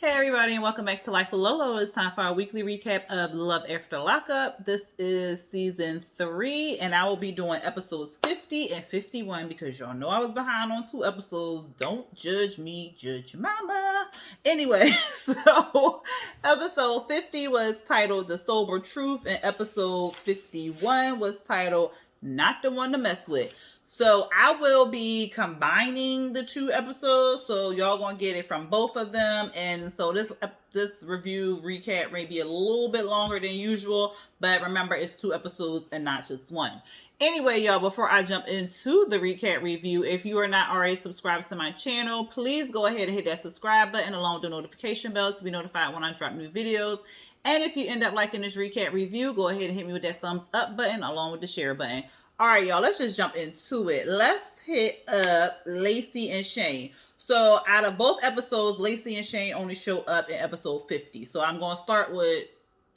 Hey everybody, and welcome back to Life with Lolo. It's time for our weekly recap of Love After Lockup. This is season 3, and I will be doing episodes 50 and 51 because y'all know I was behind on 2 episodes. Don't judge me, judge mama. Anyway, so episode 50 was titled The Sober Truth, and episode 51 was titled Not the One to Mess With. So I will be combining the 2 episodes, so y'all gonna get it from both of them. And so this review recap may be a little bit longer than usual, but remember it's 2 episodes and not just 1. Anyway, y'all, before I jump into the recap review, if you are not already subscribed to my channel, please go ahead and hit that subscribe button along with the notification bell to be notified when I drop new videos. And if you end up liking this recap review, go ahead and hit me with that thumbs up button along with the share button. All right, y'all, let's just jump into it. Let's hit up Lacey and Shane. So out of both episodes, Lacey and Shane only show up in episode 50. So I'm going to start with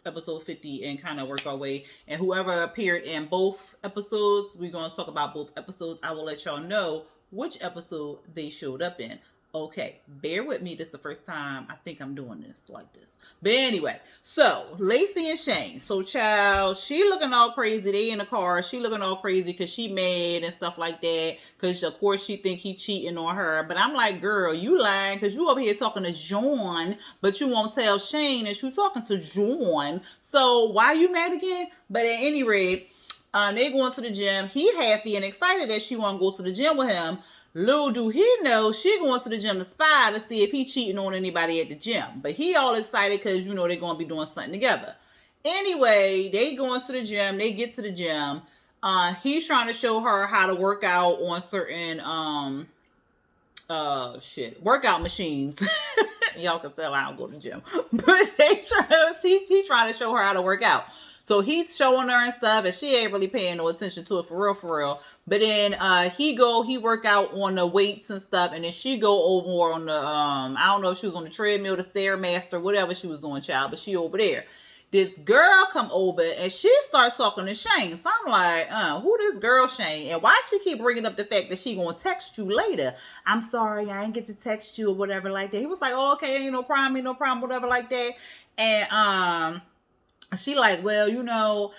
episode 50 and kind of work our way. And whoever appeared in both episodes, we're going to talk about both episodes. I will let y'all know which episode they showed up in. Okay, bear with me. This is the first time I think I'm doing this like this. But anyway, so Lacey and Shane. So child, she looking all crazy. They in the car. She looking all crazy because she mad and stuff like that. Because of course she think he cheating on her. But I'm like, girl, you lying because you over here talking to John, but you won't tell Shane that you talking to John. So why you mad again? But at any rate, they going to the gym. He happy and excited that she want to go to the gym with him. Little do he know, she going to the gym to spy to see if he cheating on anybody at the gym. But he all excited because, you know, they're going to be doing something together. Anyway, they going to the gym. They get to the gym. He's trying to show her how to work out on certain, workout machines. Y'all can tell I don't go to the gym. But he's trying to show her how to work out. So he's showing her and stuff, and she ain't really paying no attention to it for real. But then he work out on the weights and stuff, and then she go over on the I don't know if she was on the treadmill, the Stairmaster, whatever she was doing, child, but she over there. This girl come over and she starts talking to Shane. So I'm like, who this girl Shane? And why she keep bringing up the fact that she gonna text you later? I'm sorry, I ain't get to text you or whatever like that. He was like, oh, okay, ain't no problem, whatever like that. And she like, well, you know,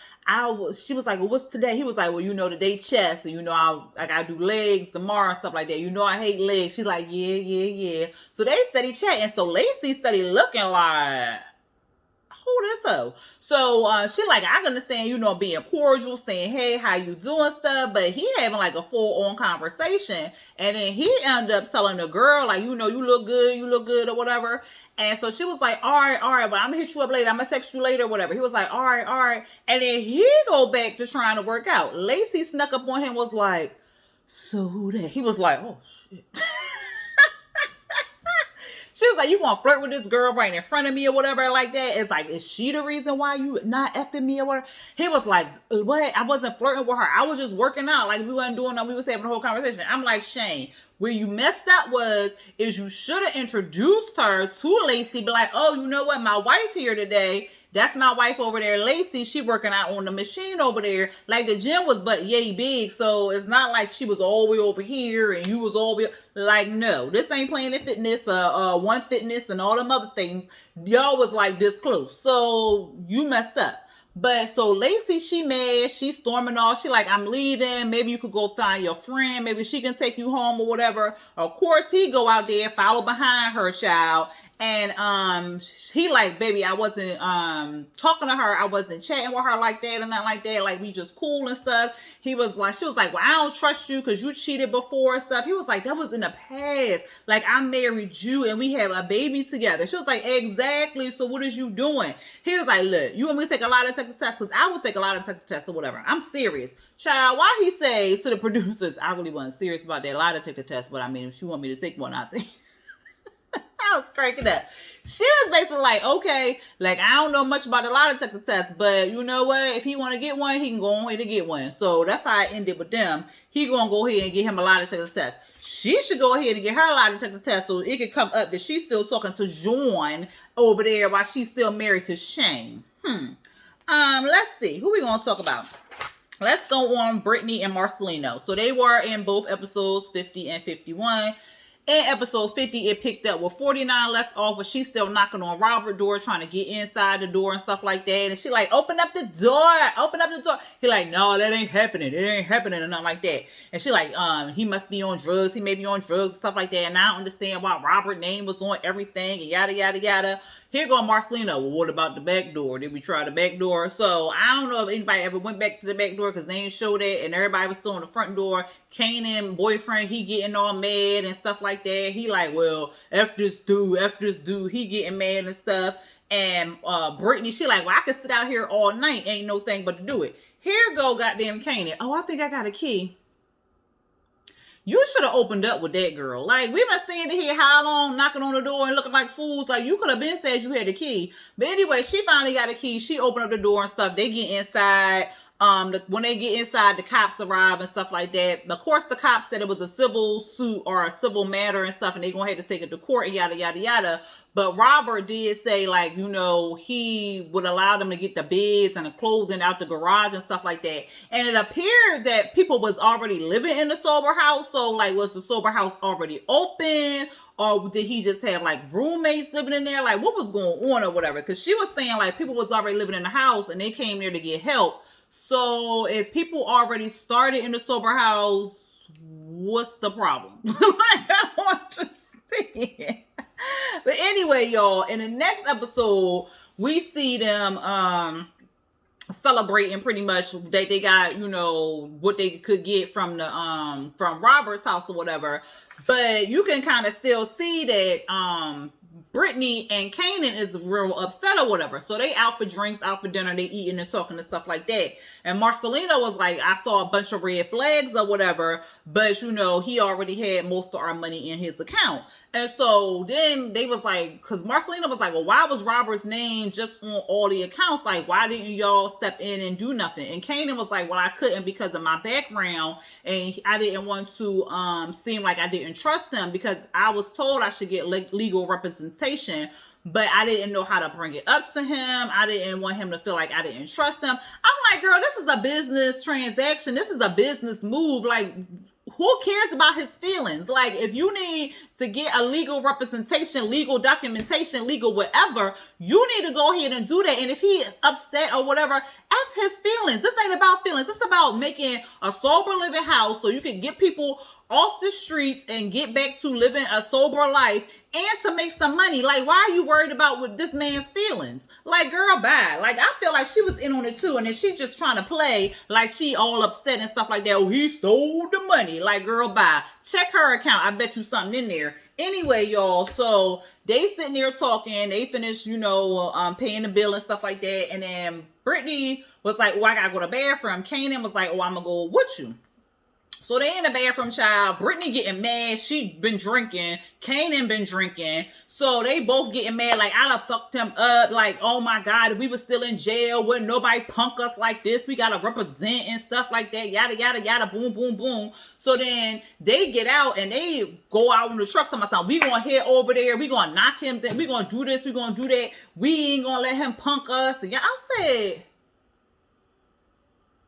she was like, well, what's today? He was like, well, you know, today chest, and you know, I gotta do legs tomorrow and stuff like that. You know, I hate legs. She's like, yeah. So they steady chatting. So Lacey steady looking like, who this hoe? So she like, I understand, you know, being cordial, saying, hey, how you doing stuff, but he having like a full-on conversation. And then he ended up telling the girl, like, you know, you look good or whatever. And so she was like, all right, but I'm gonna hit you up later. I'm gonna text you later or whatever. He was like, all right. And then he go back to trying to work out. Lacey snuck up on him, was like, so who that? He was like, oh, shit. She was like, you want to flirt with this girl right in front of me or whatever like that? It's like, is she the reason why you not effing me or whatever? He was like, what? I wasn't flirting with her. I was just working out. Like, we wasn't doing nothing. We was having a whole conversation. I'm like, Shane, where you messed up is you should have introduced her to Lacey. Be like, oh, you know what? My wife here today. That's my wife over there, Lacey. She working out on the machine over there. Like, the gym was but yay big. So it's not like she was all the way over here and you was all the way. Like, no. This ain't Planet Fitness, One Fitness and all them other things. Y'all was like this close. So you messed up. But so Lacey, she mad. She storming off. She like, I'm leaving. Maybe you could go find your friend. Maybe she can take you home or whatever. Of course, he go out there, follow behind her, child. And he like, baby, I wasn't talking to her. I wasn't chatting with her like that and not like that. Like, we just cool and stuff. He was like, she was like, well, I don't trust you because you cheated before and stuff. He was like, that was in the past. Like, I married you and we have a baby together. She was like, exactly. So what is you doing? He was like, look, you want me to take a lie detector test? Because I would take a lie detector test or whatever. I'm serious. Child, why he say to the producers, I really wasn't serious about that lie detector test, but I mean, if she want me to take one, I'll take. I was cracking up. She was basically like, okay, like, I don't know much about the lie detector test, but you know what? If he want to get one, he can go on ahead to get one. So that's how I ended with them. He gonna go ahead and get him a lie detector test. She should go ahead and get her a lie detector test so it could come up that she's still talking to John over there while she's still married to Shane. Let's see. Who we gonna talk about? Let's go on Brittany and Marcelino. So they were in both episodes 50 and 51. In episode 50, it picked up with 49 left off, but she's still knocking on Robert's door, trying to get inside the door and stuff like that. And she like, open up the door, open up the door. He like, no, that ain't happening. It ain't happening and nothing like that. And she like, he must be on drugs. He may be on drugs and stuff like that. And I don't understand why Robert's name was on everything and yada, yada, yada. Here go Marcelina. Well, what about the back door? Did we try the back door? So I don't know if anybody ever went back to the back door because they ain't showed it, and everybody was still on the front door. Kanan, boyfriend, he getting all mad and stuff like that. He like, well, F this dude, he getting mad and stuff. And Brittany, she like, well, I could sit out here all night, ain't no thing but to do it. Here go goddamn Kanan. Oh, I think I got a key. You should have opened up with that girl. Like, we've been standing here how long, knocking on the door and looking like fools. Like, you could have been said you had a key. But anyway, she finally got a key. She opened up the door and stuff. They get inside. When they get inside, the cops arrive and stuff like that. Of course, the cops said it was a civil suit or a civil matter and stuff, and they're going to have to take it to court and yada, yada, yada. But Robert did say, like, you know, he would allow them to get the beds and the clothing out the garage and stuff like that. And it appeared that people was already living in the sober house. So, like, was the sober house already open? Or did he just have, like, roommates living in there? Like, what was going on or whatever? Because she was saying, like, people was already living in the house and they came there to get help. So, if people already started in the sober house, what's the problem? Like, I don't understand. But anyway, y'all, in the next episode, we see them celebrating pretty much that they got, you know, what they could get from the from Robert's house or whatever. But you can kind of still see that Brittany and Kanan is real upset or whatever. So they out for drinks, out for dinner, they eating and talking and stuff like that. And Marcelina was like, I saw a bunch of red flags or whatever, but you know, he already had most of our money in his account. And so then they was like, because Marcelina was like, well, why was Robert's name just on all the accounts? Like, why didn't y'all step in and do nothing? And Kanan was like, well, I couldn't because of my background, and I didn't want to seem like I didn't trust him because I was told I should get legal representation, but I didn't know how to bring it up to him. I didn't want him to feel like I didn't trust him. I'm like, girl, this is a business transaction. This is a business move. Like, who cares about his feelings? Like, if you need to get a legal representation, legal documentation, legal whatever, you need to go ahead and do that. And if he is upset or whatever, F his feelings. This ain't about feelings. It's about making a sober living house so you can get people off the streets and get back to living a sober life and to make some money. Like, why are you worried about with this man's feelings? Like, girl, bye. Like, I feel like she was in on it too, and then she just trying to play like she all upset and stuff like that. Oh, he stole the money. Like, girl, bye. Check her account. I bet you something in there. Anyway, y'all, so they sitting there talking. They finished, you know, paying the bill and stuff like that. And then Brittany was like, oh, I gotta go to the bathroom. Kanan was like, oh, I'm gonna go with you. So they in the bathroom, child. Brittany getting mad. She been drinking. Kanan been drinking. So they both getting mad. Like, I done fucked him up. Like, oh my God, if we was still in jail, wouldn't nobody punk us like this? We gotta represent and stuff like that. Yada, yada, yada, boom, boom, boom. So then they get out and they go out in the truck. Somebody, we gonna head over there. We gonna knock him. We gonna do this. We gonna do that. We ain't gonna let him punk us. And I said,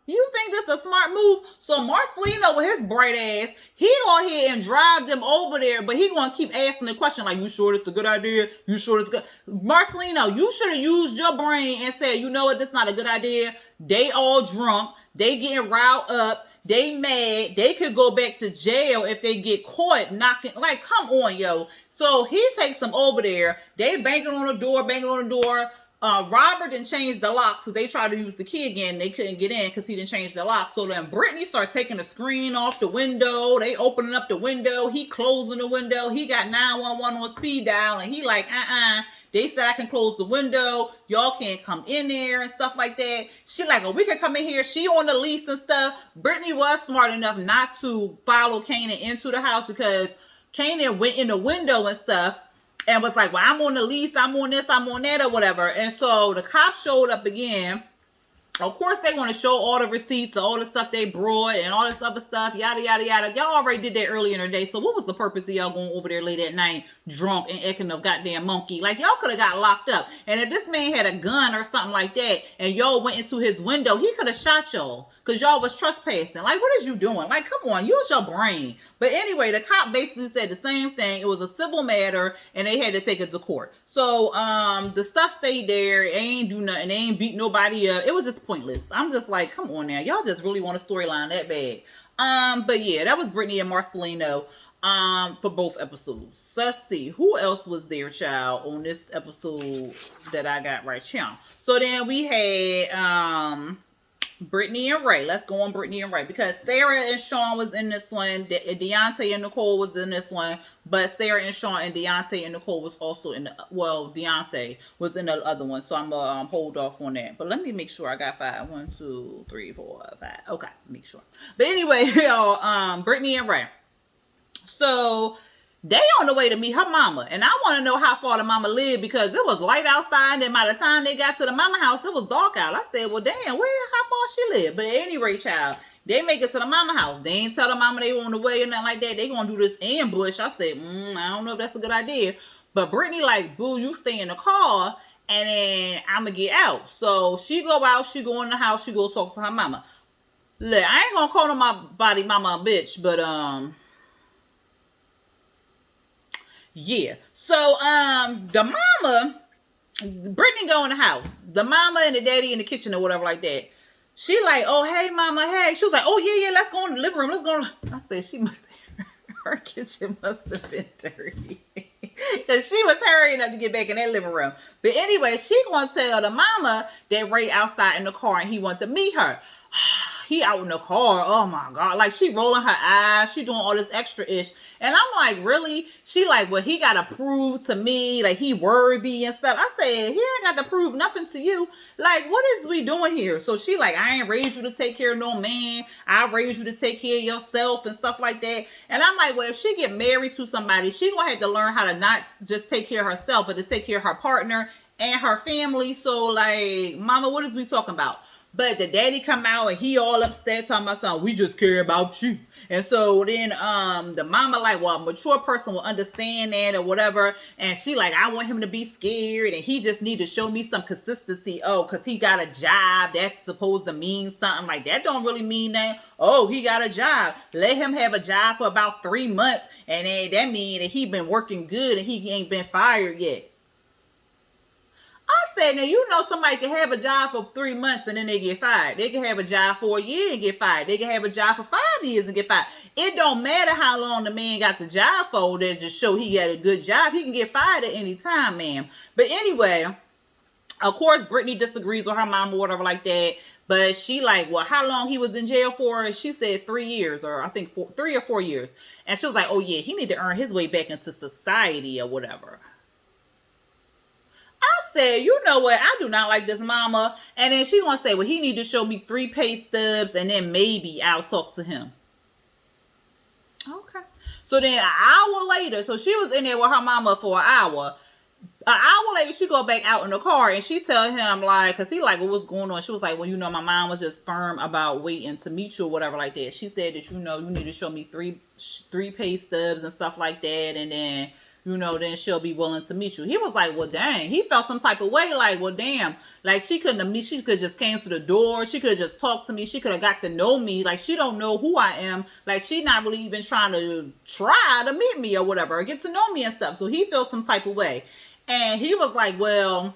you think this is a smart move? So Marcelino with his bright ass, he go ahead and drive them over there, but he gonna keep asking the question like, you sure this is a good idea? You sure this is good? Marcelino, you should have used your brain and said, you know what, this is not a good idea. They all drunk. They getting riled up. They mad. They could go back to jail if they get caught knocking. Like, come on, yo. So he takes them over there. They banging on the door. Robert didn't change the lock, so they tried to use the key again. They couldn't get in because he didn't change the lock. So then Brittany started taking the screen off the window. They opening up the window. He closing the window. He got 911 on speed dial, and he like, They said I can close the window. Y'all can't come in there and stuff like that. She like, oh, we can come in here. She on the lease and stuff. Brittany was smart enough not to follow Kanan into the house because Kanan went in the window and stuff. And was like, well, I'm on the lease, I'm on this, I'm on that, or whatever. And so the cops showed up again. Of course, they want to show all the receipts of all the stuff they brought and all this other stuff, yada, yada, yada. Y'all already did that earlier in the day. So what was the purpose of y'all going over there late at night, drunk and acting a goddamn monkey? Like, y'all could have got locked up. And if this man had a gun or something like that and y'all went into his window, he could have shot y'all because y'all was trespassing. Like, what is you doing? Like, come on, use your brain. But anyway, the cop basically said the same thing. It was a civil matter and they had to take it to court. So, the stuff stayed there. It ain't do nothing. They ain't beat nobody up. It was just pointless. I'm just like, come on now. Y'all just really want a storyline that bad. But yeah, that was Brittany and Marcelino, for both episodes. So let's see. Who else was there, child, on this episode that I got right here? So then we had, Brittany and Ray. Let's go on Brittany and Ray because Sarah and Sean was in this one. Deontay and Nicole was in this one, but Sarah and Sean and Deontay and Nicole was also in the, well, Deontay was in the other one, so I'm gonna hold off on that. But let me make sure I got 5. 1, 2, 3, 4, 5. Okay, make sure. But anyway, y'all, Brittany and Ray. So they on the way to meet her mama. And I want to know how far the mama lived because it was light outside. And by the time they got to the mama house, it was dark out. I said, well, damn, how far she live? But at any rate, child, they make it to the mama house. They ain't tell the mama they were on the way or nothing like that. They going to do this ambush. I said, I don't know if that's a good idea. But Brittany like, boo, you stay in the car and then I'm going to get out. So she go out. She go in the house. She go talk to her mama. Look, I ain't going to call nobody mama a bitch, but, yeah. So, the mama, Brittany go in the house. The mama and the daddy in the kitchen or whatever like that. She like, oh, hey, mama, hey. She was like, oh, yeah, let's go in the living room. Let's go. I said, her kitchen must have been dirty. Because she was hurrying up to get back in that living room. But anyway, she gonna tell the mama that Ray outside in the car and he wants to meet her. He out in the car. Oh my God. Like she rolling her eyes. She doing all this extra ish. And I'm like, really? She like, well, he got to prove to me like he worthy and stuff. I said, he ain't got to prove nothing to you. Like, what is we doing here? So she like, I ain't raised you to take care of no man. I raised you to take care of yourself and stuff like that. And I'm like, well, if she get married to somebody, she gonna have to learn how to not just take care of herself, but to take care of her partner and her family. So like, mama, what is we talking about? But the daddy come out and he all upset talking about something. We just care about you. And so then the mama like, well, a mature person will understand that or whatever. And she like, I want him to be scared and he just need to show me some consistency. Oh, because he got a job. That's supposed to mean something. Like that don't really mean that. Oh, he got a job. Let him have a job for about 3 months. And then that mean that he been working good and he ain't been fired yet. I said, now, you know, somebody can have a job for 3 months and then they get fired. They can have a job for a year and get fired. They can have a job for 5 years and get fired. It don't matter how long the man got the job for. That just show he got a good job. He can get fired at any time, ma'am. But anyway, of course, Brittany disagrees with her mom or whatever like that. But she like, well, how long he was in jail for? She said 3 years, or I think 3 or 4 years. And she was like, oh, yeah, he need to earn his way back into society or whatever. I said, you know what? I do not like this mama. And then she gonna say, well, he need to show me 3 pay stubs and then maybe I'll talk to him. Okay. So then an hour later, so she was in there with her mama for an hour. An hour later, she go back out in the car and she tell him like, cause he like, well, what's going on? She was like, well, you know, my mom was just firm about waiting to meet you or whatever like that. She said that, you know, you need to show me three pay stubs and stuff like that. And then, you know, then she'll be willing to meet you. He was like, well, dang. He felt some type of way. Like, well, damn. Like, she couldn't have me. She could just came to the door. She could have just talked to me. She could have got to know me. Like, she don't know who I am. Like, she not really even trying to meet me or whatever, or get to know me and stuff. So he felt some type of way. And he was like, well,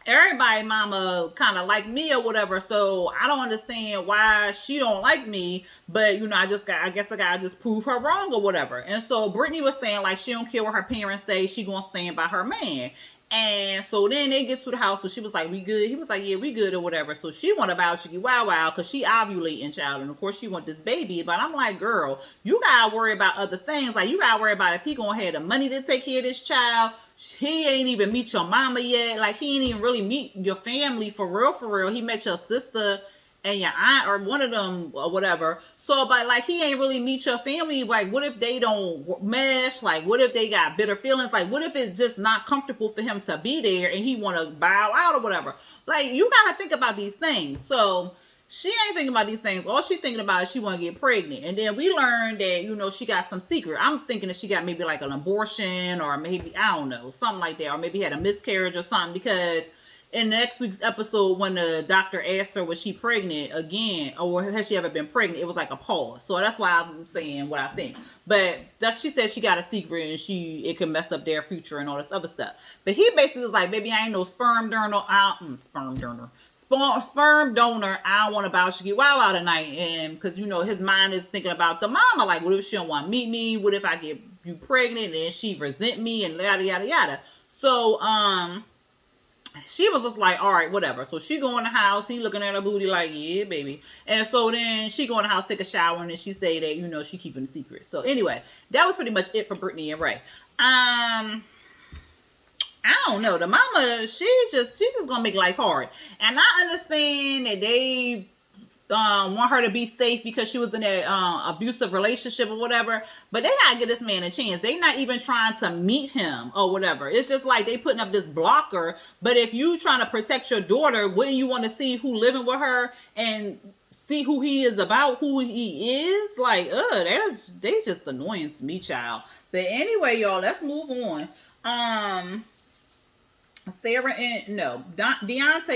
everybody mama kind of like me or whatever, so I don't understand why she don't like me, but you know, I guess I gotta just prove her wrong or whatever. And so Brittany was saying like she don't care what her parents say, she gonna stand by her man. And so then they get to the house, so she was like, we good? He was like, yeah, we good or whatever. So she want about Chicky Wow because she ovulating, child, and of course she want this baby. But I'm like, girl, you gotta worry about other things. Like, you gotta worry about if he gonna have the money to take care of this child. He ain't even meet your mama yet. Like, he ain't even really meet your family for real, for real. He met your sister and your aunt or one of them or whatever. So, but like, he ain't really meet your family. Like, what if they don't mesh? Like, what if they got bitter feelings? Like, what if it's just not comfortable for him to be there and he want to bow out or whatever? Like, you gotta think about these things. So she ain't thinking about these things. All she thinking about is she want to get pregnant. And then we learned that, you know, she got some secret. I'm thinking that she got maybe like an abortion, or maybe, I don't know, something like that. Or maybe had a miscarriage or something, because in next week's episode, when the doctor asked her, was she pregnant again, or has she ever been pregnant, it was like a pause. So that's why I'm saying what I think. But she said she got a secret and it can mess up their future and all this other stuff. But he basically was like, baby, I ain't no sperm donor. Sperm donor. I don't want to biologically wow out tonight. And because, you know, his mind is thinking about the mama. Like, what if she don't want to meet me? What if I get you pregnant and she resent me and yada, yada, yada. So, she was just like, all right, whatever. So she go in the house. He looking at her booty like, yeah, baby. And so then she go in the house, take a shower, and then she say that, you know, she keeping the secret. So anyway, that was pretty much it for Brittany and Ray. I don't know. The mama, she's just gonna make life hard. And I understand that they want her to be safe because she was in an abusive relationship or whatever. But they gotta give this man a chance. They not even trying to meet him or whatever. It's just like they putting up this blocker. But if you trying to protect your daughter, wouldn't you want to see who living with her and see who he is about, who he is? Like, they just annoying to me, child. But anyway, y'all, let's move on. Deontay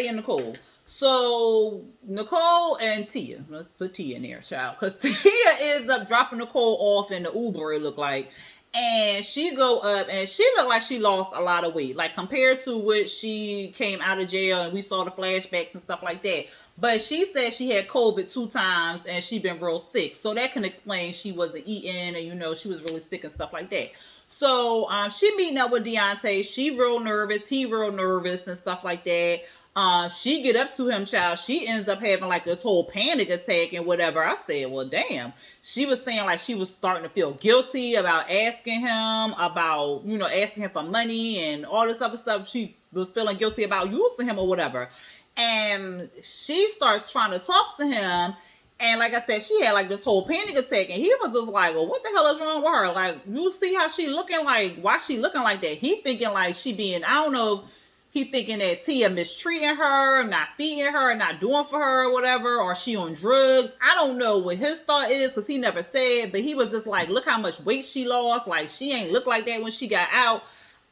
and Nicole. So Nicole and Tia, let's put Tia in there, child, because Tia ends up dropping Nicole off in the Uber, it looked like, and she go up and she looked like she lost a lot of weight, like compared to what she came out of jail, and we saw the flashbacks and stuff like that. But she said she had COVID 2 times and she been real sick, so that can explain she wasn't eating, and you know, she was really sick and stuff like that. So she meeting up with Deontay. She real nervous. He real nervous and stuff like that. She get up to him, child. She ends up having like this whole panic attack and whatever. I said, well, damn. She was saying like she was starting to feel guilty about asking him about, you know, asking him for money and all this other stuff. She was feeling guilty about using him or whatever. And she starts trying to talk to him. And like I said, she had like this whole panic attack, and he was just like, well, what the hell is wrong with her? Like, you see how she looking? Like, why she looking like that? He thinking like she being, I don't know, if he thinking that Tia mistreating her, not feeding her, not doing for her or whatever, or she on drugs. I don't know what his thought is, because he never said, but he was just like, look how much weight she lost. Like, she ain't look like that when she got out.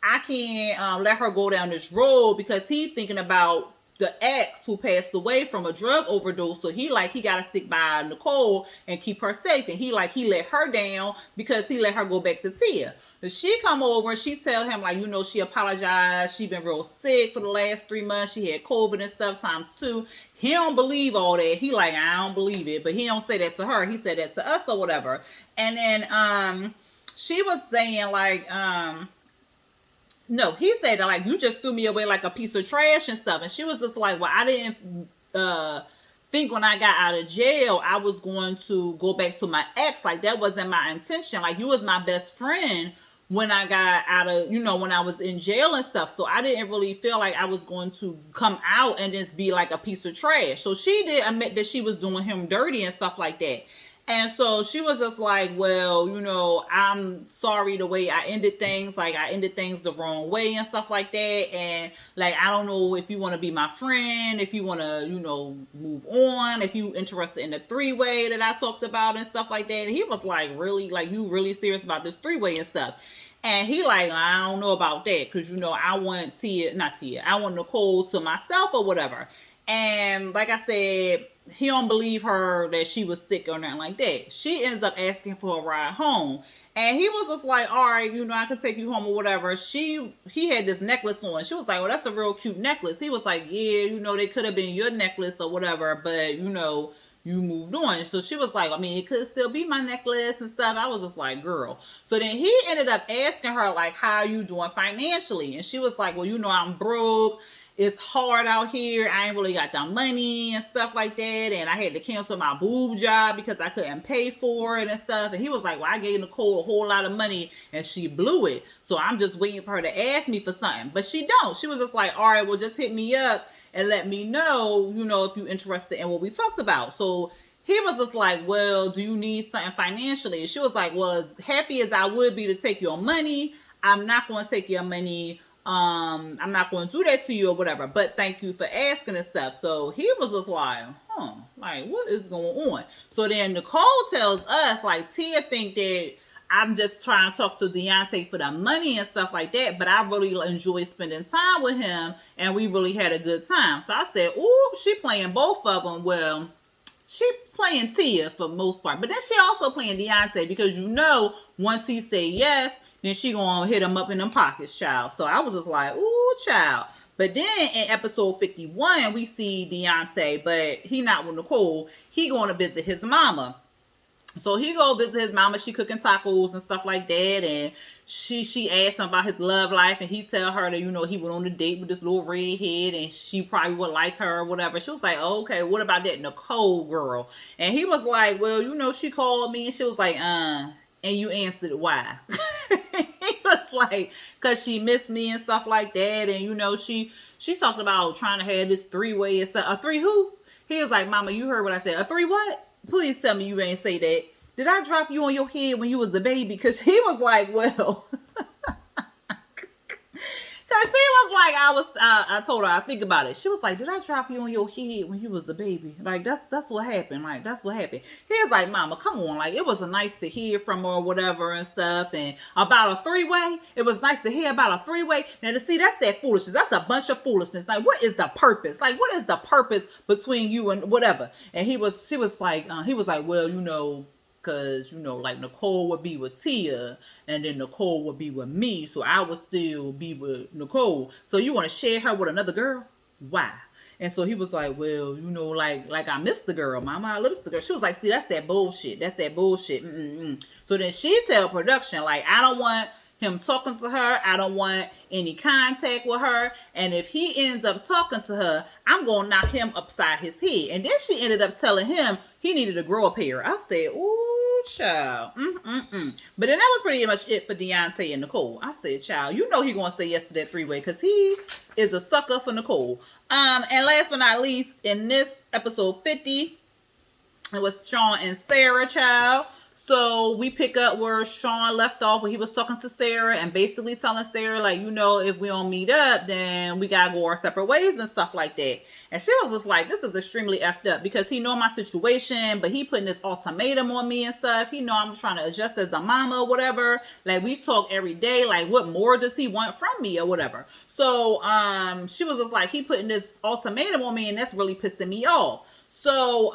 I can't let her go down this road, because he thinking about the ex who passed away from a drug overdose. So he got to stick by Nicole and keep her safe. And he let her down because he let her go back to Tia. But she come over and she tell him, like, you know, she apologized. She been real sick for the last 3 months. She had COVID and stuff ×2. He don't believe all that. He like, I don't believe it. But he don't say that to her. He said that to us or whatever. And then she was saying like, no, he said that, like, you just threw me away like a piece of trash and stuff. And she was just like, well, I didn't think when I got out of jail, I was going to go back to my ex. Like, that wasn't my intention. Like, you was my best friend when I got out of, you know, when I was in jail and stuff. So I didn't really feel like I was going to come out and just be like a piece of trash. So she did admit that she was doing him dirty and stuff like that. And so she was just like, well, you know, I'm sorry the way I ended things. Like, I ended things the wrong way and stuff like that. And, like, I don't know if you want to be my friend, if you want to, you know, move on, if you interested in the 3-way that I talked about and stuff like that. And he was like, really? Like, you really serious about this 3-way and stuff? And he like, I don't know about that, because, you know, I want I want Nicole to myself or whatever. And like I said, he don't believe her that she was sick or nothing like that. She ends up asking for a ride home. And he was just like, all right, you know, I can take you home or whatever. He had this necklace on. She was like, well, that's a real cute necklace. He was like, yeah, you know, they could have been your necklace or whatever, but, you know, you moved on. So she was like, I mean, it could still be my necklace and stuff. I was just like, girl. So then he ended up asking her, like, how are you doing financially? And she was like, well, you know, I'm broke. It's hard out here. I ain't really got the money and stuff like that. And I had to cancel my boob job because I couldn't pay for it and stuff. And he was like, well, I gave Nicole a whole lot of money and she blew it. So I'm just waiting for her to ask me for something. But she don't. She was just like, all right, well, just hit me up and let me know, you know, if you're interested in what we talked about. So he was just like, well, do you need something financially? She was like, well, as happy as I would be to take your money, I'm not going to take your money. I'm not going to do that to you or whatever, but thank you for asking and stuff. So he was just like, like, what is going on? So then Nicole tells us, like, Tia think that I'm just trying to talk to Deontay for the money and stuff like that, but I really enjoy spending time with him, and we really had a good time. So I said, ooh, she playing both of them. Well, she playing Tia for the most part, but then she also playing Deontay because once he say yes, then she gonna hit him up in them pockets, child. So I was just like, ooh, child. But then in episode 51, we see Deontay, but he not with Nicole. He going to visit his mama. So he go visit his mama. She cooking tacos and stuff like that, and she asked him about his love life, and he tell her that he went on a date with this little redhead, and she probably would like her or whatever. She was like, oh, okay, what about that Nicole girl? And he was like, well, she called me, and she was like, and you answered why? He was like, cause she missed me and stuff like that, and she talked about trying to have this 3-way and stuff. A 3 who? He was like, Mama, you heard what I said. A 3 what? Please tell me you ain't say that. Did I drop you on your head when you was a baby? Because he was like, well, because he was like, I told her, I think about it. She was like, did I drop you on your head when you was a baby? Like, that's what happened. Like, that's what happened. He was like, Mama, come on. Like, it was nice to hear from her or whatever and stuff. And about a 3-way, it was nice to hear about a 3-way. Now, to see, that's that foolishness. That's a bunch of foolishness. Like, what is the purpose? Like, what is the purpose between you and whatever? And he was like, well, because, like Nicole would be with Tia and then Nicole would be with me. So I would still be with Nicole. So you want to share her with another girl? Why? And so he was like, well, like I missed the girl. Mama, I missed the girl. She was like, see, that's that bullshit. That's that bullshit. Mm-mm-mm. So then she tell production, like, I don't want him talking to her. I don't want any contact with her. And if he ends up talking to her, I'm going to knock him upside his head. And then she ended up telling him he needed to grow a pair. I said, ooh, child. But then that was pretty much it for Deontay and Nicole. I said, child, he going to say yes to that 3-way because he is a sucker for Nicole. And last but not least, in this episode 50, it was Sean and Sarah, child. So we pick up where Sean left off, where he was talking to Sarah and basically telling Sarah, like, if we don't meet up, then we gotta go our separate ways and stuff like that. And she was just like, this is extremely effed up because he know my situation, but he putting this ultimatum on me and stuff. He know I'm trying to adjust as a mama or whatever. Like, we talk every day. Like, what more does he want from me or whatever? So she was just like, he putting this ultimatum on me, and that's really pissing me off. So,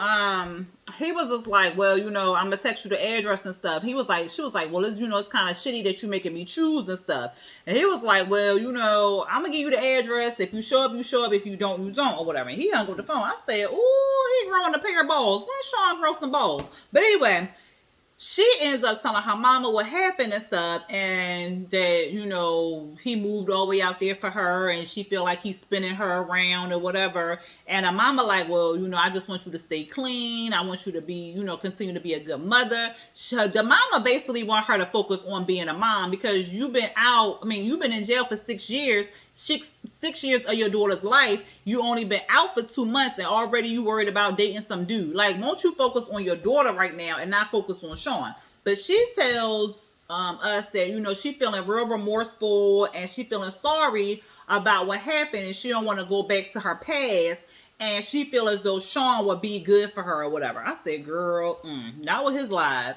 he was just like, well, I'm going to text you the address and stuff. She was like, well, it's kind of shitty that you making me choose and stuff. And he was like, well, I'm going to give you the address. If you show up, you show up. If you don't, you don't, or whatever. And he hung up the phone. I said, ooh, he growing a pair of balls. When Sean grow some balls? But anyway, she ends up telling her mama what happened and stuff, and that, he moved all the way out there for her, and she feel like he's spinning her around or whatever. And her mama like, well, I just want you to stay clean. I want you to be, continue to be a good mother. The mama basically want her to focus on being a mom because you've been in jail for 6 years. 6 years of your daughter's life, you only been out for 2 months and already you worried about dating some dude. Like, won't you focus on your daughter right now and not focus on Sean? But she tells us that, she feeling real remorseful and she feeling sorry about what happened and she don't want to go back to her past. And she feel as though Sean would be good for her or whatever. I said, girl, not with his lies.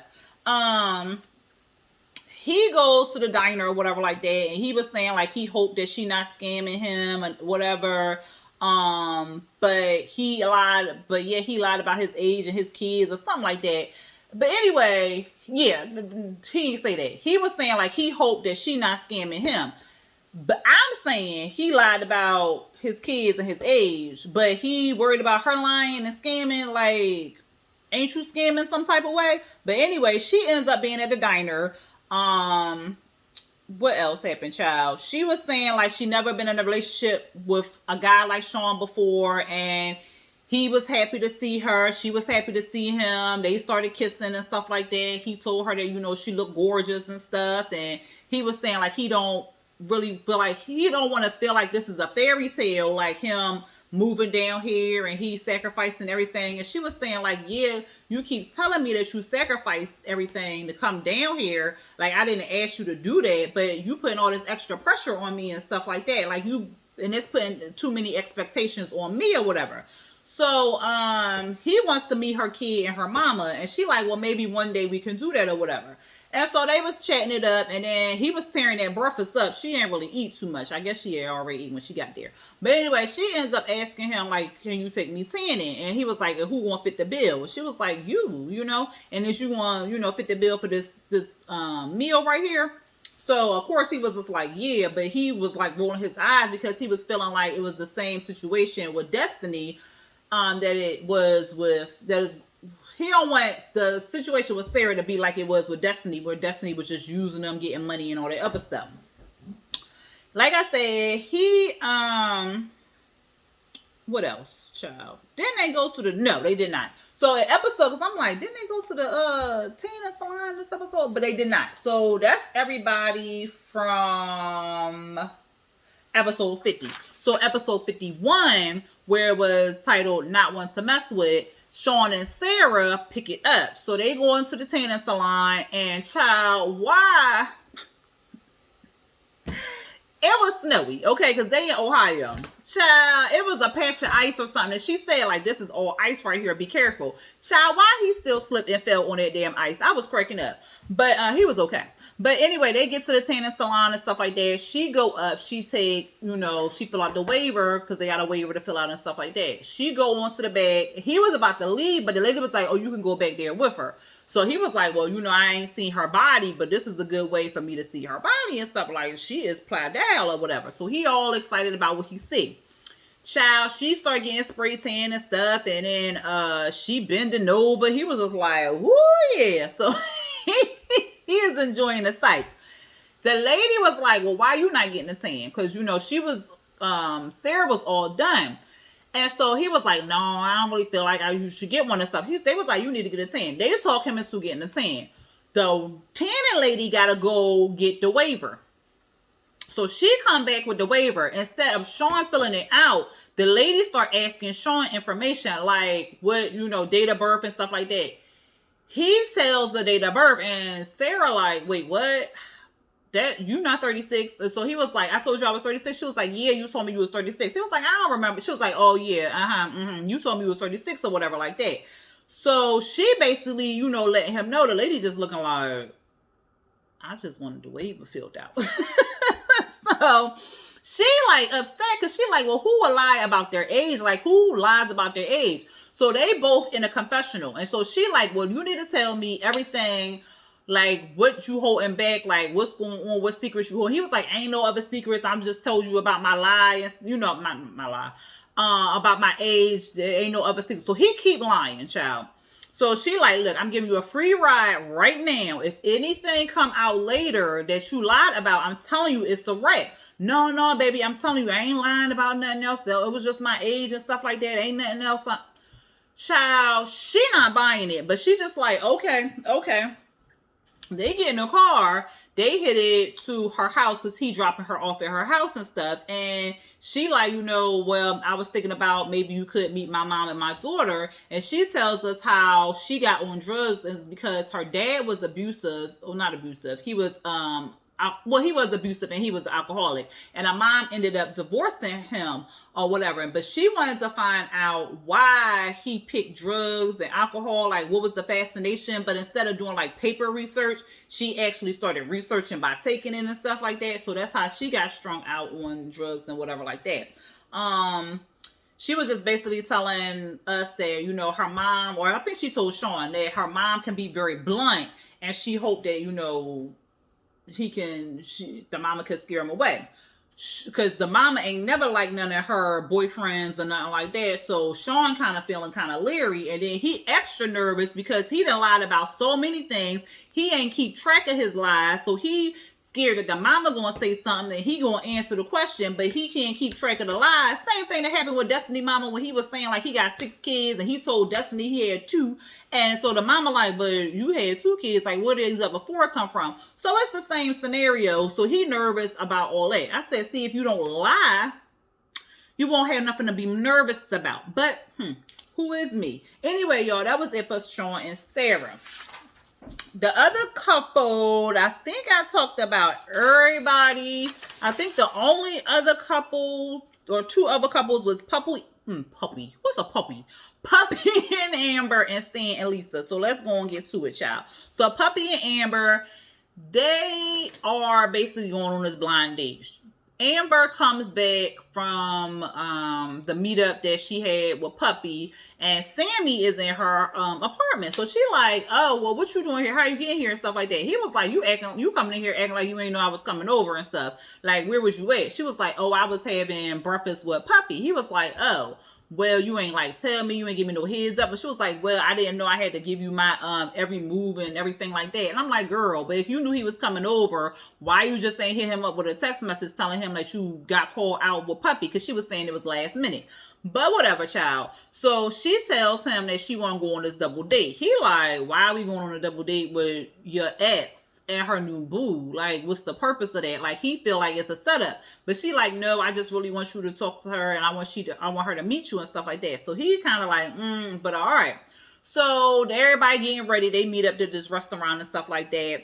He goes to the diner or whatever like that, and he was saying like he hoped that she not scamming him and whatever. But he lied about his age and his kids or something like that. But anyway, yeah, he didn't say that. He was saying like he hoped that she not scamming him. But I'm saying he lied about his kids and his age, but he worried about her lying and scamming. Like, ain't you scamming some type of way? But anyway, she ends up being at the diner. What else happened, child? She was saying like she never been in a relationship with a guy like Sean before, and he was happy to see her. She was happy to see him. They started kissing and stuff like that. He told her that, she looked gorgeous and stuff, and he was saying like he don't really feel like, he don't want to feel like this is a fairy tale, like him moving down here and he's sacrificing everything. And she was saying like, yeah, you keep telling me that you sacrificed everything to come down here. Like, I didn't ask you to do that, but you putting all this extra pressure on me and stuff like that. Like, and it's putting too many expectations on me or whatever. So he wants to meet her kid and her mama, and she like, well, maybe one day we can do that or whatever. And so they was chatting it up, and then he was tearing that breakfast up. She didn't really eat too much. I guess she had already eaten when she got there. But anyway, she ends up asking him, like, can you take me tanning? And he was like, who want to fit the bill? She was like, you know, and is you want, fit the bill for this meal right here? So, of course, he was just like, yeah, but he was like rolling his eyes because he was feeling like it was the same situation with Destiny that it was with, he don't want the situation with Sarah to be like it was with Destiny, where Destiny was just using them, getting money and all that other stuff. Like I said, what else, child? Didn't they go to no, they did not. So an episode, because I'm like, didn't they go to the Tina salon this episode? But they did not. So that's everybody from episode 50. So episode 51, where it was titled Not One to Mess With, Sean and Sarah pick it up. So they go into the tanning salon, and child, why? It was snowy, okay, because they in Ohio. Child, it was a patch of ice or something. And she said, like, this is all ice right here. Be careful. Child, why he still slipped and fell on that damn ice? I was cracking up. But he was okay. But anyway, they get to the tanning salon and stuff like that. She go up. She take, she fill out the waiver because they got a waiver to fill out and stuff like that. She go onto the bag. He was about to leave, but the lady was like, oh, you can go back there with her. So he was like, well, I ain't seen her body, but this is a good way for me to see her body and stuff. Like, she is Pladale or whatever. So he all excited about what he see. Child, she started getting spray tan and stuff, and then she bending over. He was just like, whoo, yeah. So he is enjoying the sights. The lady was like, well, why you not getting a tan? Because, she was, Sarah was all done. And so he was like, no, I don't really feel like you should get one and stuff. They was like, you need to get a tan. They talk him into getting a tan. The tanning lady got to go get the waiver. So she come back with the waiver. Instead of Sean filling it out, the lady start asking Sean information like what, date of birth and stuff like that. He tells the date of birth, and Sarah like, wait, what? That you not 36? So he was like, I told you I was 36. She was like, yeah, you told me you was 36. He was like, I don't remember. She was like, oh yeah, you told me you was 36 or whatever like that. So she basically, letting him know. The lady just looking like, I just wanted the waiver filled out. So she like upset because she like, well, who would lie about their age? Like, who lies about their age? So they both in a confessional. And so she like, well, you need to tell me everything, like what you holding back, like what's going on, what secrets you hold. He was like, ain't no other secrets. I'm just told you about my lie, and my lie, about my age. There ain't no other secrets. So he keep lying, child. So she like, look, I'm giving you a free ride right now. If anything come out later that you lied about, I'm telling you it's a wrap. No, baby, I'm telling you, I ain't lying about nothing else. It was just my age and stuff like that. Ain't nothing else. Child, she not buying it, but she's just like, okay. They get in the car, they headed to her house because he dropping her off at her house and stuff. And she like, well, I was thinking about maybe you could meet my mom and my daughter. And she tells us how she got on drugs, and it's because her dad was abusive. Well, not abusive. He was, he was abusive and he was an alcoholic. And her mom ended up divorcing him or whatever. But she wanted to find out why he picked drugs and alcohol. Like, what was the fascination? But instead of doing like paper research, she actually started researching by taking it and stuff like that. So that's how she got strung out on drugs and whatever like that. She was just basically telling us that, her mom, or I think she told Sean that her mom can be very blunt, and she hoped that, the mama could scare him away. Because the mama ain't never like none of her boyfriends or nothing like that. So Sean kind of feeling kind of leery. And then he extra nervous because he done lied about so many things. He ain't keep track of his lies. So he scared that the mama gonna say something and he gonna answer the question, but he can't keep track of the lies. Same thing that happened with Destiny mama when he was saying like he got 6 kids and he told Destiny he had 2. And so the mama like, but you had 2 kids. Like, where did these other 4 come from? So it's the same scenario. So he nervous about all that. I said, see, if you don't lie, You won't have nothing to be nervous about. But, who is me? Anyway, y'all, that was it for Sean and Sarah. The other couple, I think I talked about everybody. I think the only other couple or two other couples was Puppy. What's a puppy? Puppy and Amber and Stan and Lisa. So let's go and get to it, y'all. So Puppy and Amber, they are basically going on this blind date. Amber comes back from the meetup that she had with Puppy, and Sammy is in her apartment. So she like, oh, well, what you doing here? How you getting here and stuff like that? He was like, you coming in here acting like you ain't know I was coming over and stuff. Like, where was you at? She was like, oh, I was having breakfast with Puppy. He was like, oh, well, you ain't like tell me, you ain't give me no heads up. But she was like, well, I didn't know I had to give you my every move and everything like that. And I'm like, girl, but if you knew he was coming over, why you just ain't hit him up with a text message telling him that you got called out with Puppy? Because she was saying it was last minute. But whatever, child. So she tells him that she want to go on this double date. He like, why are we going on a double date with your ex and her new boo? Like, what's the purpose of that? Like, he feel like it's a setup. But she like, no, I just really want you to talk to her, and I want her to meet you and stuff like that. So he kind of like, but all right. So everybody getting ready, they meet up to this restaurant and stuff like that.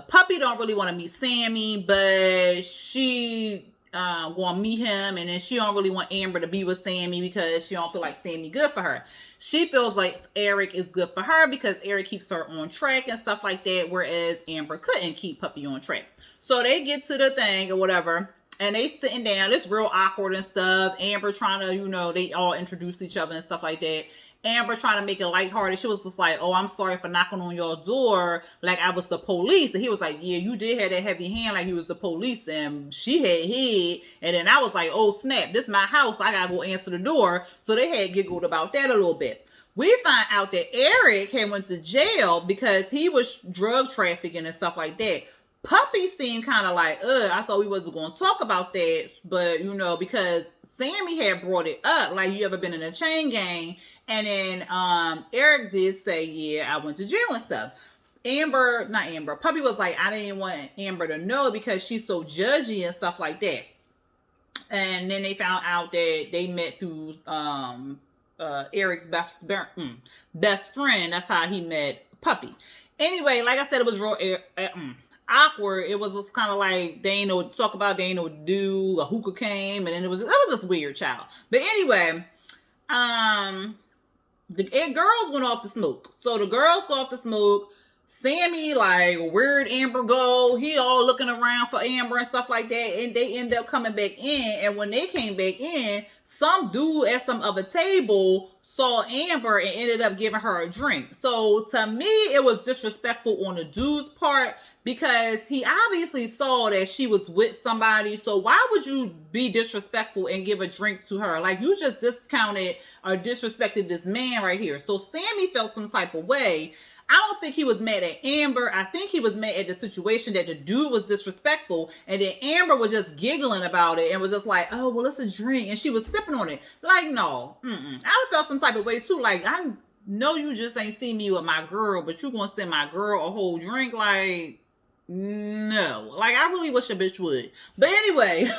Puppy don't really want to meet Sammy, but she gonna meet him, and then she don't really want Amber to be with Sammy because she don't feel like Sammy good for her. She feels like Eric is good for her because Eric keeps her on track and stuff like that, whereas Amber couldn't keep Puppy on track. So they get to the thing or whatever, and they sitting down. It's real awkward and stuff. Amber trying to, they all introduce each other and stuff like that. Amber trying to make it lighthearted. She was just like, oh, I'm sorry for knocking on your door like I was the police. And he was like, yeah, you did have that heavy hand like he was the police. And she had head. And then I was like, oh, snap, this is my house. I got to go answer the door. So they had giggled about that a little bit. We find out that Eric had went to jail because he was drug trafficking and stuff like that. Puppy seemed kind of like, I thought we wasn't going to talk about that. But, because Sammy had brought it up. Like, you ever been in a chain gang? And then Eric did say, yeah, I went to jail and stuff. Puppy was like, I didn't want Amber to know because she's so judgy and stuff like that. And then they found out that they met through Eric's best friend. That's how he met Puppy. Anyway, like I said, it was real awkward. It was just kind of like they ain't know what to talk about. They ain't know what to do. A hookah came, and then that was just weird, child. But anyway, the girls went off to smoke. So the girls go off to smoke. Sammy, like, where'd Amber go? He all looking around for Amber and stuff like that. And they end up coming back in. And when they came back in, some dude at some other table saw Amber and ended up giving her a drink. So to me, it was disrespectful on the dude's part because he obviously saw that she was with somebody. So why would you be disrespectful and give a drink to her? Like, you just discounted or disrespected this man right here. So Sammy felt some type of way. I don't think he was mad at Amber. I think he was mad at the situation that the dude was disrespectful. And then Amber was just giggling about it and was just like, oh, well, it's a drink. And she was sipping on it. Like, no. I would have felt some type of way too. Like, I know you just ain't seen me with my girl, but you gonna send my girl a whole drink? Like, no. Like, I really wish a bitch would. But anyway,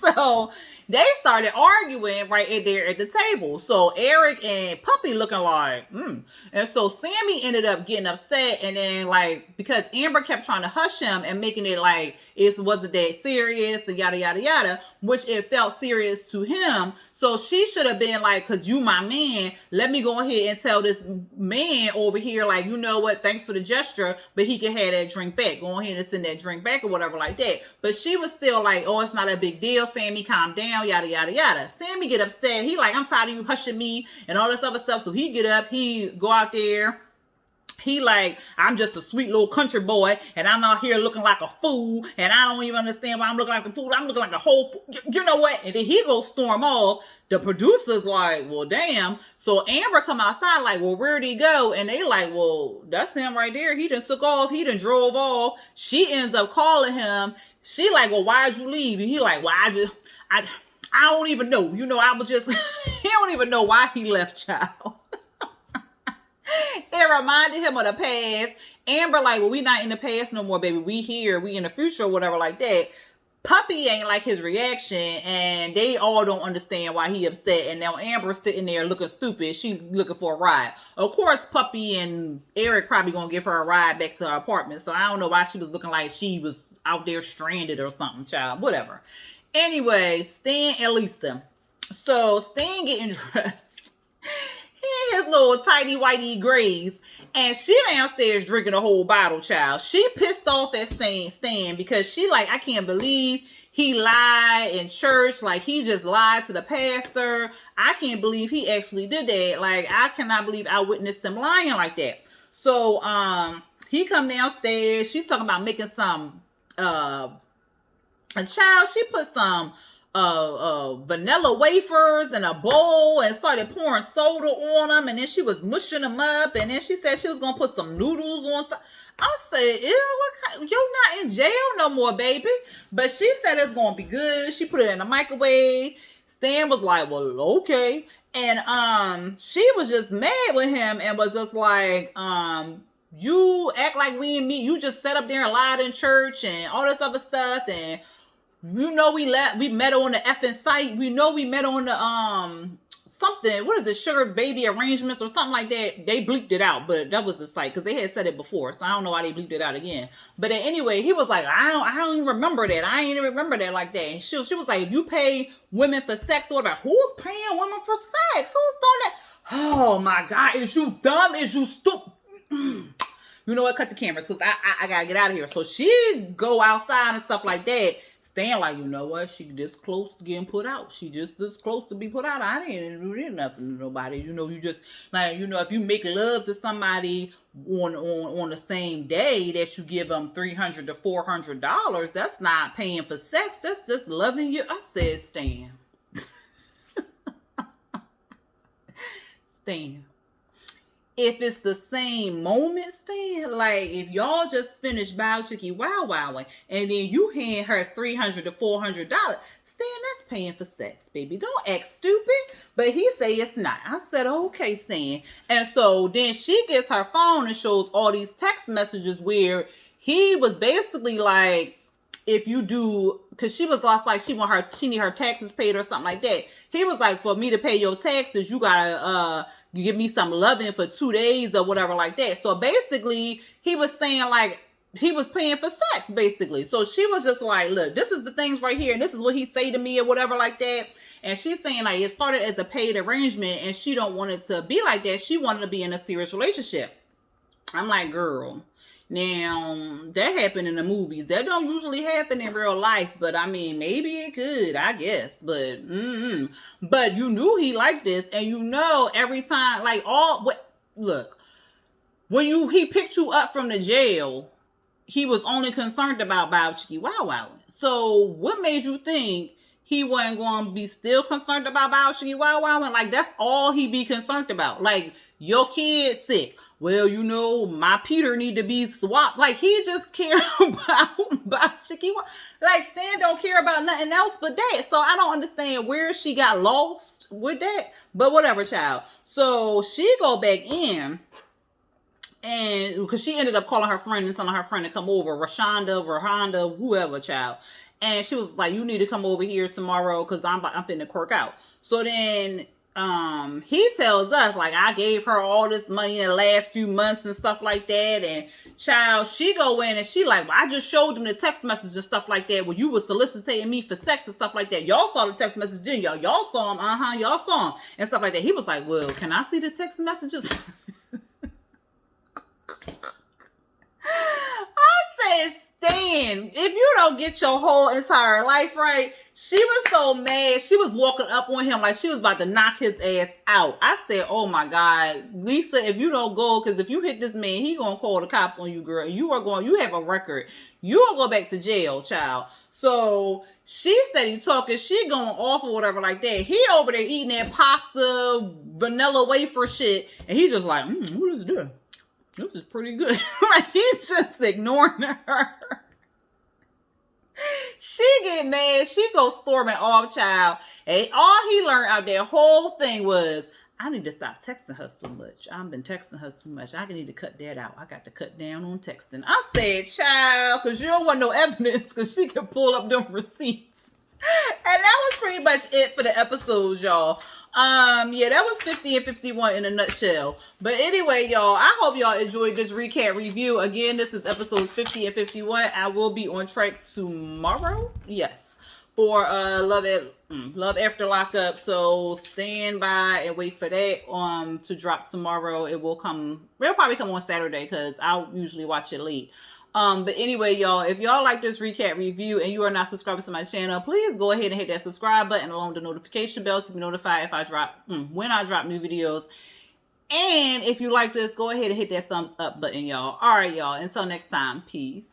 so they started arguing right there at the table. So Eric and Puppy looking like, And so Sammy ended up getting upset. And then, like, because Amber kept trying to hush him and making it like it wasn't that serious and yada, yada, yada, which it felt serious to him. So she should have been like, because you my man, let me go ahead and tell this man over here, like, you know what, thanks for the gesture, but he can have that drink back. Go ahead and send that drink back or whatever like that. But she was still like, oh, it's not a big deal. Sammy, calm down, yada, yada, yada. Sammy get upset. He like, I'm tired of you hushing me and all this other stuff. So he get up, he go out there. He like, I'm just a sweet little country boy, and I'm out here looking like a fool, and I don't even understand why I'm looking like a fool. I'm looking like a whole fool. You know what? And then he goes storm off. The producer's like, well, damn. So Amber come outside like, well, where'd he go? And they like, well, that's him right there. He done took off. He done drove off. She ends up calling him. She like, well, why'd you leave? And he like, well, I don't even know. I was just, he don't even know why he left, child. It reminded him of the past. Amber like, well, we not in the past no more, baby. We here. We in the future or whatever like that. Puppy ain't like his reaction, and they all don't understand why he upset. And now Amber's sitting there looking stupid. She looking for a ride. Of course, Puppy and Eric probably gonna give her a ride back to her apartment. So I don't know why she was looking like she was out there stranded or something, child. Whatever. Anyway, Stan and Lisa. So Stan getting dressed. He in his little tidy whitey grays. And she downstairs drinking a whole bottle, child. She pissed off at Stan because she like, I can't believe he lied in church. Like, he just lied to the pastor. I can't believe he actually did that. Like, I cannot believe I witnessed him lying like that. So, he come downstairs. She talking about making some, a child. She put some vanilla wafers in a bowl and started pouring soda on them, and then she was mushing them up, and then she said she was gonna put some noodles on some. I said, ew, what kind? You're not in jail no more, baby. But she said it's gonna be good. She put it in the microwave. Stan was like, well, okay. And she was just mad with him and was just like, you act like we and me, you just sat up there and lied in church and all this other stuff, and you know we met on the effing site. We know we met on the something. What is it? Sugar Baby Arrangements or something like that. They bleeped it out, but that was the site because they had said it before, so I don't know why they bleeped it out again. But anyway, he was like, I don't even remember that. I ain't even remember that like that. And she was like, if you pay women for sex or whatever, who's paying women for sex? Who's doing that? Oh my God, is you dumb? Is you stupid? You know what? Cut the cameras because I gotta get out of here. So she go outside and stuff like that. Stan like, you know what? She this close to getting put out. She just this close to be put out. I didn't do nothing to nobody. You know, you just like, you know, if you make love to somebody on the same day that you give them $300 to $400, that's not paying for sex. That's just loving you. I said, Stan. Stan. If it's the same moment, Stan, like if y'all just finished Bow Chickie Wow Wowing and then you hand her $300 to $400, Stan, that's paying for sex, baby. Don't act stupid. But he say it's not. I said, okay, Stan. And so then she gets her phone and shows all these text messages where he was basically like, if you do, because she was lost, like she need her taxes paid or something like that. He was like, for me to pay your taxes, you gotta you give me some loving for 2 days or whatever like that. So basically, he was saying like he was paying for sex, basically. So she was just like, look, this is the things right here, and this is what he say to me or whatever like that. And she's saying like it started as a paid arrangement, and she don't want it to be like that. She wanted to be in a serious relationship. I'm like, girl. Now, that happened in the movies. That don't usually happen in real life, but I mean, maybe it could, I guess. But, but you knew he liked this, and you know every time, like look, when he picked you up from the jail, he was only concerned about Bow Chickie Wow Wowing. So, what made you think he wasn't going to be still concerned about Bow Chickie Wow Wowing? Like, that's all he be concerned about. Like, your kid sick. Well, you know, my Peter need to be swapped. Like, he just cared about Chickie. Like, Stan don't care about nothing else but that. So, I don't understand where she got lost with that. But whatever, child. So, she go back in. And, because she ended up calling her friend and telling her friend to come over. Rhonda, whoever, child. And she was like, you need to come over here tomorrow because I'm finna quirk out. So, then he tells us like I gave her all this money in the last few months and stuff like that, and child, she go in and she like, well, I just showed them the text messages and stuff like that where you was soliciting me for sex and stuff like that. Y'all saw the text messages, didn't y'all? Y'all saw them, y'all saw them and stuff like that. He was like, well, can I see the text messages? I said, Stan, if you don't get your whole entire life right. She was so mad. She was walking up on him like she was about to knock his ass out. I said, oh my God, Lisa, if you don't go, because if you hit this man, he gonna call the cops on you, girl. You have a record. You will go back to jail, child. So she steady talking. She going off or whatever like that. He over there eating that pasta, vanilla wafer shit. And he just like, what is this? This is pretty good. Like, he's just ignoring her. She get mad. She go storming off, child. And all he learned out that whole thing was, I need to stop texting her so much. I've been texting her too much. I need to cut that out. I got to cut down on texting. I said, child, because you don't want no evidence, because she can pull up them receipts. And that was pretty much it for the episodes, y'all. Yeah, that was 50 and 51 in a nutshell. But anyway, y'all, I hope y'all enjoyed this recap review. Again, this is episodes 50 and 51. I will be on track tomorrow. Yes. For Love After Lockup. So stand by and wait for that to drop tomorrow. It'll probably come on Saturday because I'll usually watch it late. But anyway, y'all, if y'all like this recap review and you are not subscribed to my channel, please go ahead and hit that subscribe button along with the notification bell to be notified if I drop when I drop new videos. And if you like this, go ahead and hit that thumbs up button, y'all. All right, y'all. Until next time, peace.